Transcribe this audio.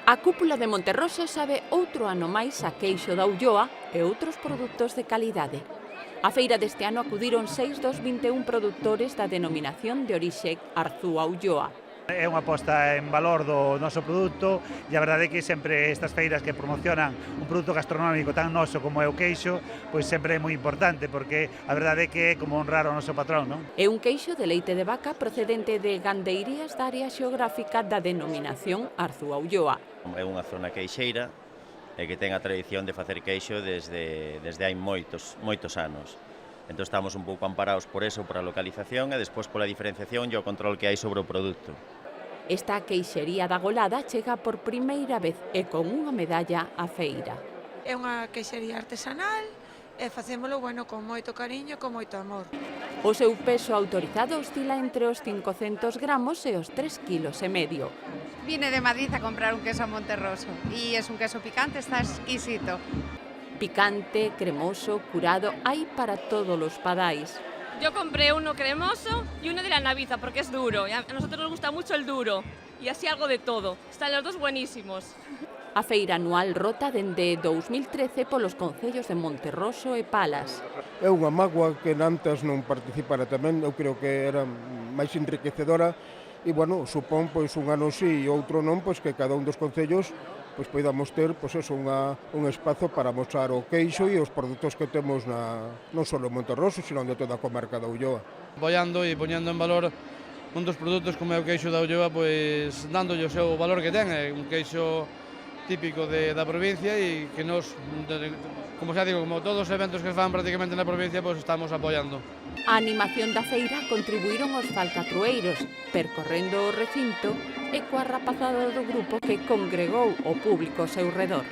A cúpula de Monterroso sabe outro ano máis a queixo da Ulloa e outros produtos de calidade. A feira deste ano acudiron 6 dos 21 produtores da denominación de orixe Arzúa Ulloa. É unha aposta en valor do noso produto e a verdade é que sempre estas feiras que promocionan un produto gastronómico tan noso como é o queixo, pois sempre é moi importante porque a verdade é que é como honrar ao noso patrón, non? É un queixo de leite de vaca procedente de gandeirías da área xeográfica da denominación Arzúa Ulloa. É unha zona queixeira e que ten a tradición de facer queixo desde hai moitos anos. Entón estamos un pouco amparados por eso, por a localización e despois pola diferenciación e o control que hai sobre o produto. Esta queixería da Golada chega por primeira vez e con unha medalla á feira. É unha queixería artesanal e facémolo con moito cariño e con moito amor. O seu peso autorizado oscila entre os 500 gramos e os 3,5 kilos. Vine de Madrid a comprar un queso a Monterroso y es un queso picante, está exquisito. Picante, cremoso, curado, hay para todos los padais. Yo compré uno cremoso y uno de la Naviza porque es duro. Y a nosotros nos gusta mucho el duro y así algo de todo. Están los dos buenísimos. A feira anual rota dende 2013 polos concellos de Monterroso e Palas. É unha mágoa que antes non participara tamén, eu creo que era máis enriquecedora e, supón un ano sí e outro non, que cada un dos concellos podamos ter un espazo para mostrar o queixo e os produtos que temos non só en Monterroso, sino de toda a comarca da Ulloa. Apoiando e poñendo en valor un dos produtos como é o queixo da Ulloa, dándolle o seu valor que ten, é un queixo típico da provincia e que nos, como xa digo, como todos os eventos que se fan prácticamente na provincia, estamos apoiando. A animación da feira contribuíron os falcatrueiros, percorrendo o recinto e coa rapazada do grupo que congregou o público ao seu redor.